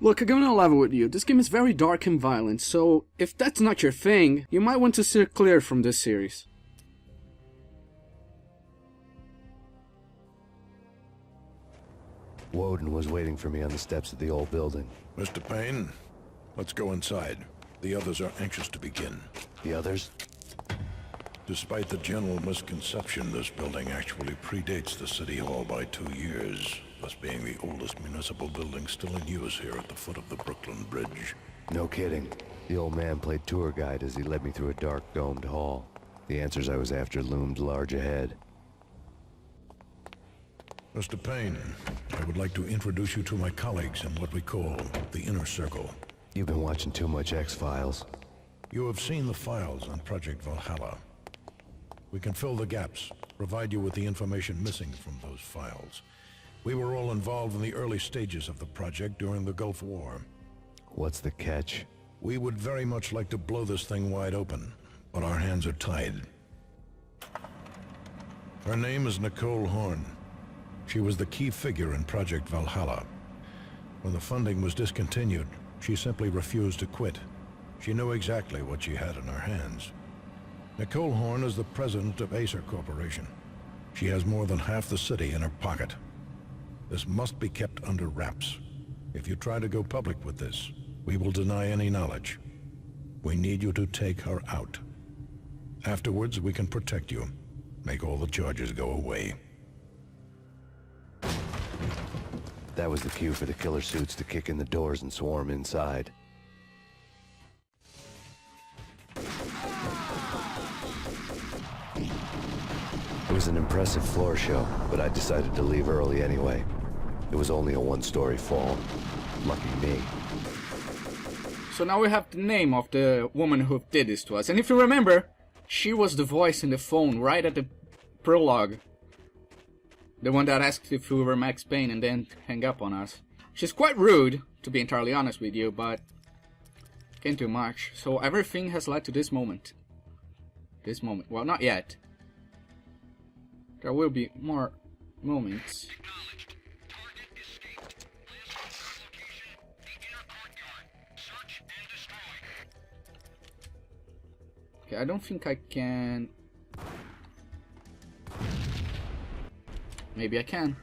Look, I'm gonna level with you. This game is very dark and violent, so if that's not your thing, you might want to steer clear from this series. Woden was waiting for me on the steps of the old building. Mr. Payne, let's go inside. The others are anxious to begin. The others? Despite the general misconception, this building actually predates the City Hall by 2 years, thus being the oldest municipal building still in use here at the foot of the Brooklyn Bridge. No kidding. The old man played tour guide as he led me through a dark domed hall. The answers I was after loomed large ahead. Mr. Payne, I would like to introduce you to my colleagues in what we call the Inner Circle. You've been watching too much X-Files. You have seen the files on Project Valhalla. We can fill the gaps, provide you with the information missing from those files. We were all involved in the early stages of the project during the Gulf War. What's the catch? We would very much like to blow this thing wide open, but our hands are tied. Her name is Nicole Horn. She was the key figure in Project Valhalla. When the funding was discontinued, she simply refused to quit. She knew exactly what she had in her hands. Nicole Horn is the president of Acer Corporation. She has more than half the city in her pocket. This must be kept under wraps. If you try to go public with this, we will deny any knowledge. We need you to take her out. Afterwards, we can protect you. Make all the charges go away. That was the cue for the killer suits to kick in the doors and swarm inside. It was an impressive floor show, but I decided to leave early anyway. It was only a one-story fall. Lucky me. So now we have the name of the woman who did this to us. And if you remember, she was the voice in the phone right at the prologue. The one that asked if we were Max Payne and then hung up on us. She's quite rude, to be entirely honest with you, but can't do much. So everything has led to this moment. This moment. Well, not yet. There will be more moments. Okay, I don't think I can. Maybe I can.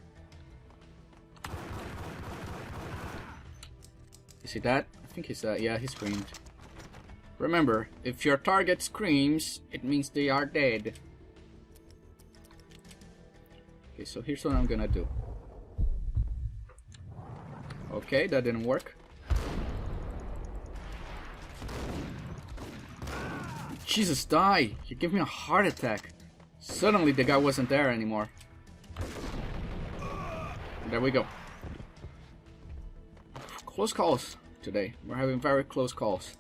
Is he that? I think he's that. Yeah, he screamed. Remember, if your target screams, it means they are dead. Okay, so here's what I'm gonna do. Okay, that didn't work. Jesus, die! You give me a heart attack. Suddenly the guy wasn't there anymore. There we go. Close calls today. We're having very close calls.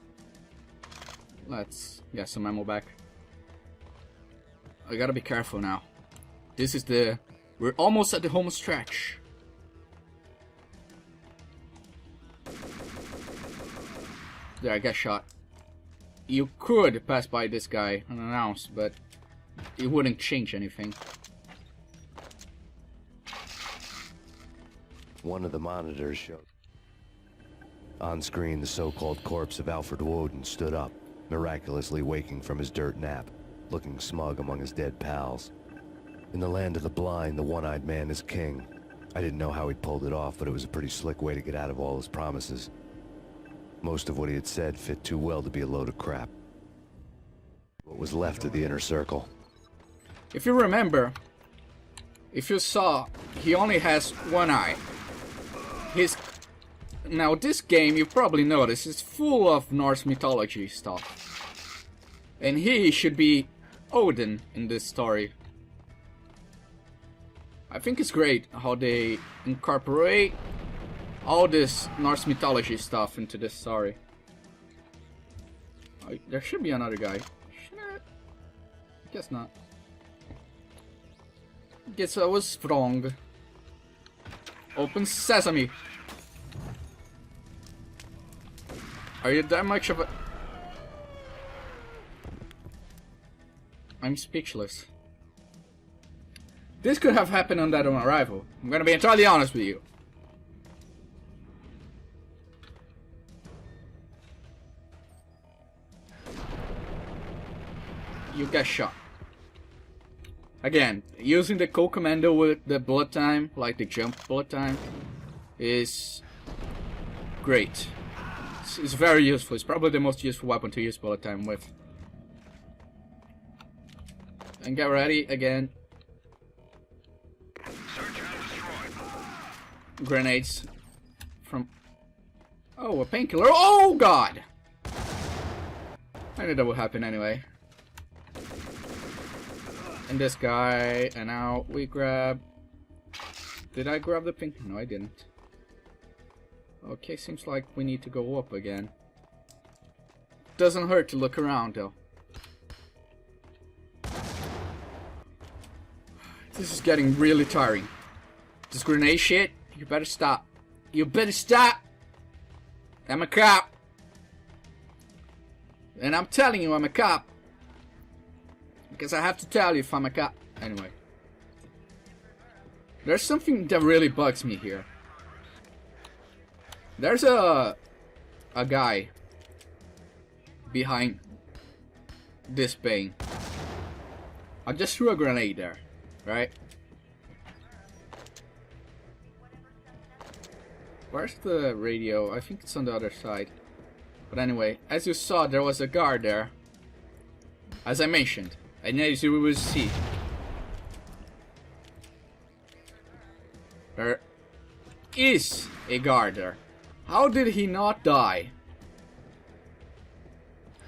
Let's get some ammo back. I gotta be careful now. This is the... We're almost at the home stretch. There, I got shot. You could pass by this guy unannounced, but it wouldn't change anything. One of the monitors showed. On screen, the so-called corpse of Alfred Woden stood up, miraculously waking from his dirt nap, looking smug among his dead pals. In the land of the blind, the one-eyed man is king. I didn't know how he'd pulled it off, but it was a pretty slick way to get out of all his promises. Most of what he had said fit too well to be a load of crap. What was left of the inner circle? If you remember, if you saw, he only has one eye. Now this game, you probably noticed, is full of Norse mythology stuff. And he should be Odin in this story. I think it's great how they incorporate all this Norse mythology stuff into this story. There should be another guy. Shit. Guess not. Guess I was wrong. Open sesame. Are you that much of a... I'm speechless. This could have happened on that on arrival. I'm gonna be entirely honest with you. you get shot. Again, using the co-commando with the bullet time, like the jump bullet time, is great. It's very useful. It's probably the most useful weapon to use bullet time with. And get ready again. Grenades from... Oh, a painkiller. Oh, God! I knew that would happen anyway. And this guy, and now we grab... Did I grab the pink? No, I didn't. Okay, seems like we need to go up again. Doesn't hurt to look around, though. This is getting really tiring. This grenade shit, you better stop. You better stop! I'm a cop. And I'm telling you I'm a cop. Because I have to tell you if I'm a cop. Anyway. There's something that really bugs me here. There's a guy behind this pane. I just threw a grenade there, right? Where's the radio? I think it's on the other side. But anyway, as you saw, there was a guard there. As I mentioned. And as you will see, there is a guard there. How did he not die?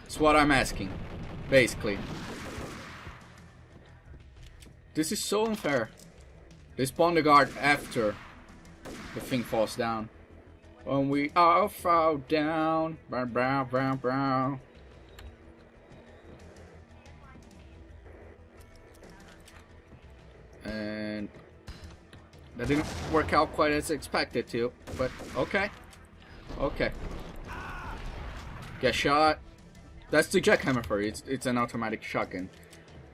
That's what I'm asking, basically. This is so unfair. They spawn the guard after the thing falls down. When we all fall down, brown, brown, brown, brown. And that didn't work out quite as expected to, but okay. Okay. Get shot. That's the jackhammer for you. It's an automatic shotgun.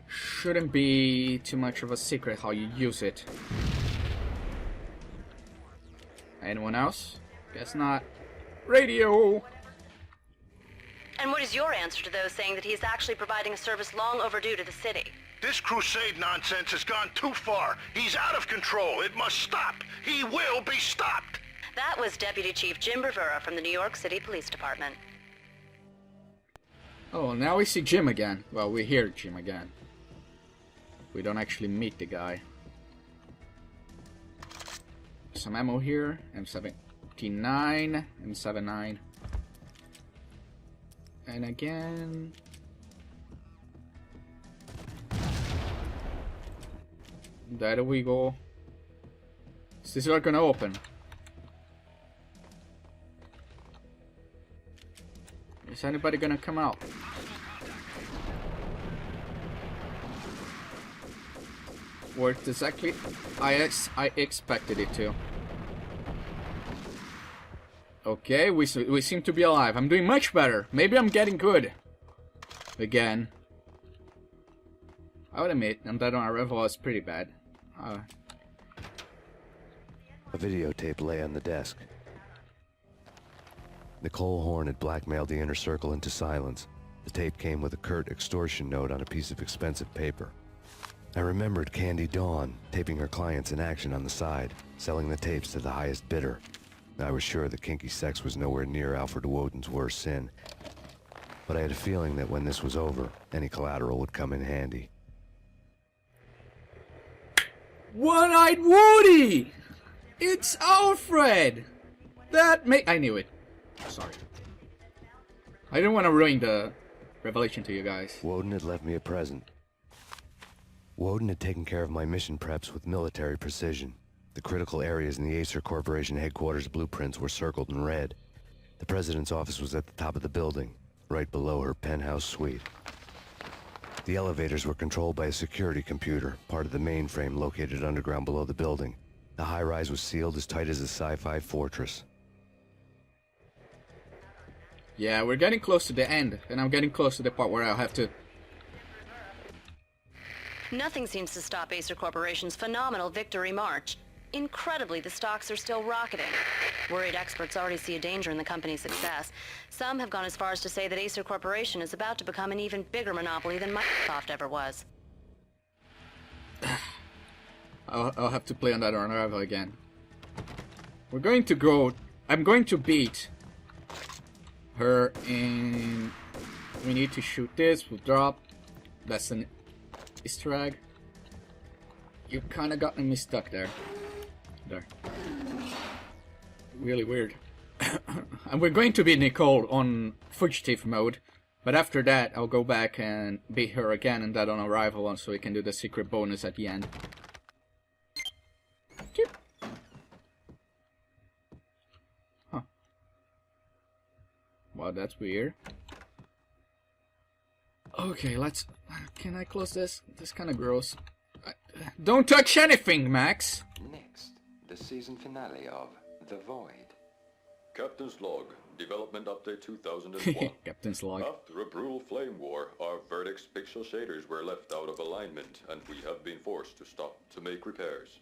Shouldn't be too much of a secret how you use it. Anyone else? Guess not. Radio! And what is your answer to those saying that he is actually providing a service long overdue to the city? This crusade nonsense has gone too far. He's out of control. It must stop. He will be stopped. That was Deputy Chief Jim Rivera from the New York City Police Department. Oh, now we see Jim again. Well, we hear Jim again. We don't actually meet the guy. Some ammo here. M79, M79. And again... There we go. Is this door gonna open? Is anybody gonna come out? Worked exactly I expected it to. Okay, we seem to be alive. I'm doing much better. Maybe I'm getting good. Again. I would admit, I'm dead on arrival was pretty bad. A videotape lay on the desk. Nicole Horn had blackmailed the inner circle into silence. The tape came with a curt extortion note on a piece of expensive paper. I remembered Candy Dawn taping her clients in action on the side, selling the tapes to the highest bidder. I was sure that kinky sex was nowhere near Alfred Woden's worst sin. But I had a feeling that when this was over, any collateral would come in handy. One-eyed Woody! It's Alfred! I knew it. Sorry. I didn't want to ruin the revelation to you guys. Woden had left me a present. Woden had taken care of my mission preps with military precision. The critical areas in the Acer Corporation headquarters blueprints were circled in red. The president's office was at the top of the building, right below her penthouse suite. The elevators were controlled by a security computer, part of the mainframe located underground below the building. The high-rise was sealed as tight as a sci-fi fortress. Yeah, we're getting close to the end, and I'm getting close to the part where I'll have to... Nothing seems to stop Acer Corporation's phenomenal victory march. Incredibly, the stocks are still rocketing. Worried experts already see a danger in the company's success. Some have gone as far as to say that Acer Corporation is about to become an even bigger monopoly than Microsoft ever was. I'll have to play on that Ragnarök again. We're going to go... I'm going to beat her in... We need to shoot this, we'll drop. That's an Easter egg. You kinda got me stuck there. There. Really weird. And we're going to beat Nicole on fugitive mode. But after that, I'll go back and beat her again and that on arrival one so we can do the secret bonus at the end. Huh. Wow, that's weird. Okay, let's... Can I close this? This is kind of gross. Don't touch anything, Max! Next, the season finale of The Void. Captain's log, development update 2001. Captain's log. After a brutal flame war, our verdict's pixel shaders were left out of alignment, and we have been forced to stop to make repairs.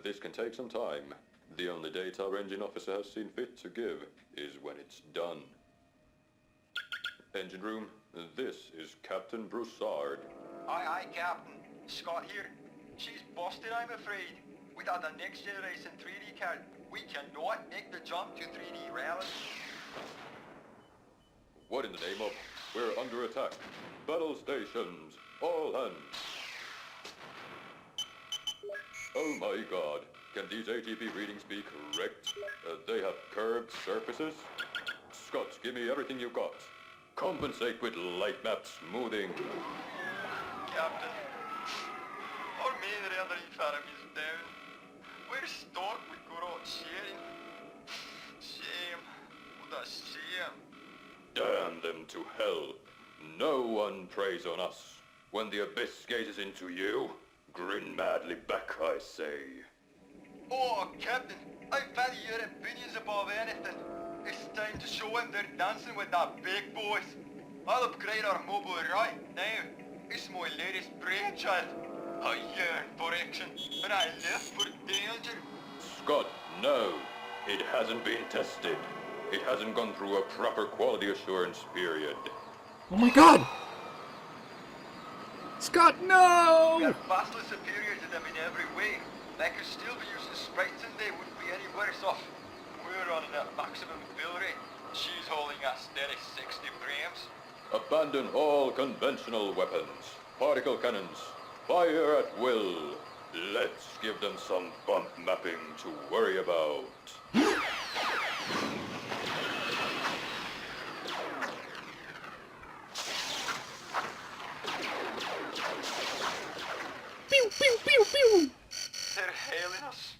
This can take some time. The only date our engine officer has seen fit to give is when it's done. Engine room, this is Captain Broussard. Aye, aye, Captain. Scott here. She's busted, I'm afraid. Without a next generation 3D card, we cannot make the jump to 3D reality. What in the name of? We're under attack. Battle stations, all hands. Oh my god, can these ATP readings be correct? They have curved surfaces? Scott, give me everything you got. Compensate with light map smoothing. Captain, our main rendering farm is down. We're stuck with good sharing. Shame. What a shame. Damn them to hell. No one preys on us. When the abyss gazes into you, grin madly back, I say. Oh, Captain, I value your opinions above anything. It's time to show them they're dancing with that big boys. I'll upgrade our mobile right now. It's my latest brainchild. I yearn for action, and I live for danger. Scott, no. It hasn't been tested. It hasn't gone through a proper quality assurance period. Oh my god! Scott, no! We are vastly superior to them in every way. They could still be using sprites and they wouldn't be any worse off. We're running at maximum fill rate. She's holding a steady 60 frames. Abandon all conventional weapons. Particle cannons. Fire at will. Let's give them some bump mapping to worry about. Pew, pew, pew, pew! They're hailing us.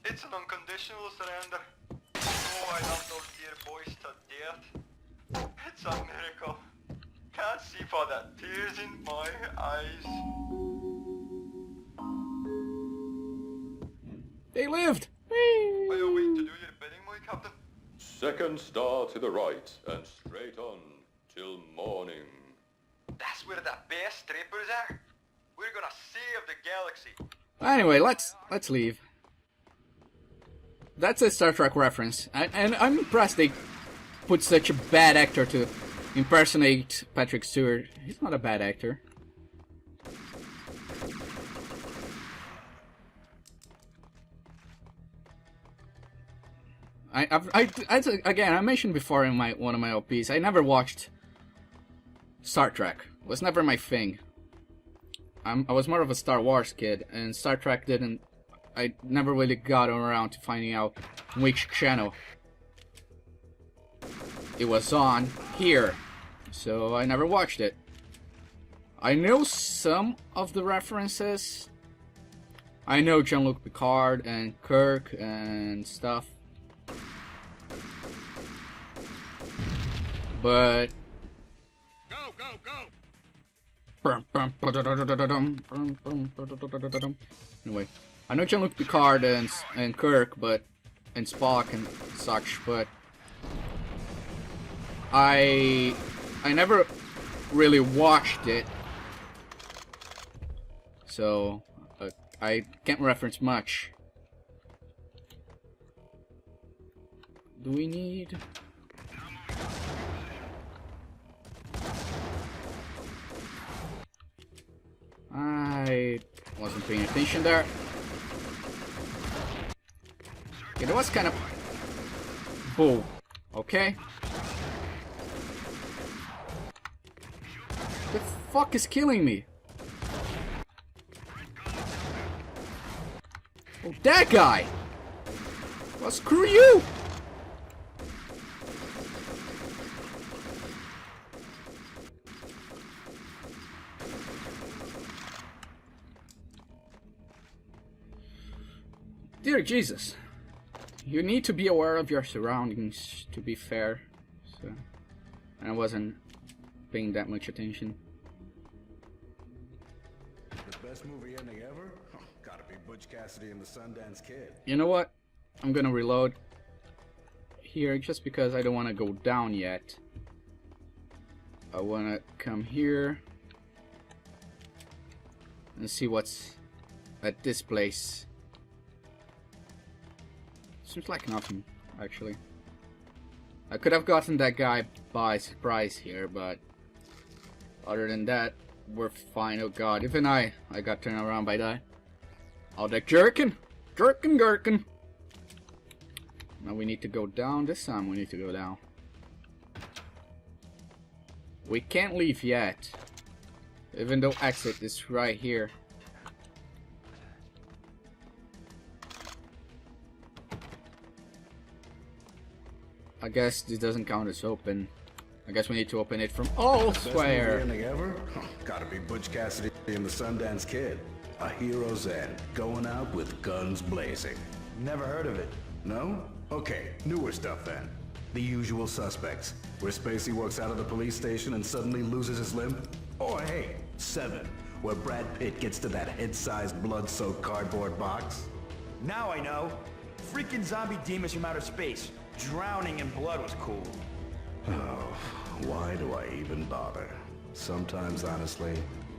It's an unconditional surrender. Oh, I love those dear boys to death. It's a miracle. Can't see for the tears in my eyes. They lived! I'll wait to do your bidding, my captain. Second star to the right and straight on till morning. That's where the best strippers are. We're gonna save the galaxy. Anyway, let's leave. That's a Star Trek reference, and I'm impressed they put such a bad actor to impersonate Patrick Stewart. He's not a bad actor. Again, I mentioned before in one of my LPs, I never watched Star Trek. It was never my thing. I was more of a Star Wars kid, and Star Trek didn't... I never really got around to finding out which channel it was on here, so I never watched it. I know some of the references. I know Jean-Luc Picard and Kirk and stuff. But... Anyway, I know Jean-Luc Picard and Kirk, and Spock and such, but I never really watched it, so I can't reference much. do we need? I wasn't paying attention there. Okay, that was kind of bull. Okay. The fuck is killing me? Oh, that guy! Well, screw you! Dear Jesus, you need to be aware of your surroundings, to be fair. So, I wasn't paying that much attention. The best movie ending ever? Oh, gotta be Butch Cassidy and the Sundance Kid. You know what? I'm gonna reload here just because I don't want to go down yet. I want to come here and see what's at this place. Seems like nothing, actually. I could have gotten that guy by surprise here, but other than that, we're fine. Oh god, even I got turned around by that. Oh, that jerkin! Gherkin! Now we need to go down. This time we need to go down. We can't leave yet, even though exit is right here. I guess this doesn't count as open. I guess we need to open it from elsewhere. Best movie ending ever? Oh, gotta be Butch Cassidy and the Sundance Kid. A hero's end, going out with guns blazing. Never heard of it. No? Okay, newer stuff then. The Usual Suspects, where Spacey walks out of the police station and suddenly loses his limb. Or hey, Seven, where Brad Pitt gets to that head-sized blood-soaked cardboard box. Now I know. Freaking zombie demons from outer space. Drowning in blood was cool. Oh, why do I even bother? Sometimes, honestly,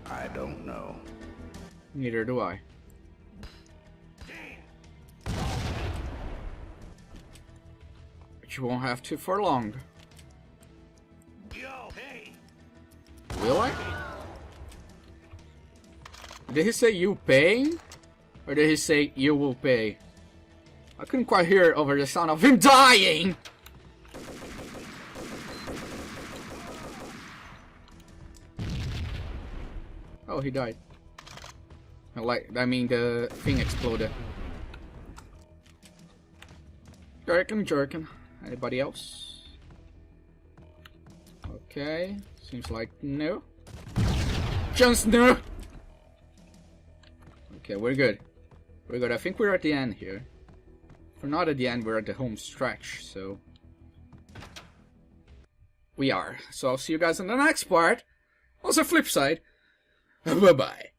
I don't know. Neither do I. But you won't have to for long. Yo, hey! Will I? Did he say you pay? Or did he say you will pay? I couldn't quite hear over the sound of him dying! Oh, he died. I mean, the thing exploded. Jerkin. Anybody else? Okay, seems like no. Just no! Okay, we're good. We're good. I think we're at the end here. If we're not at the end, we're at the home stretch, so... We are. So I'll see you guys in the next part. On the flip side, bye-bye.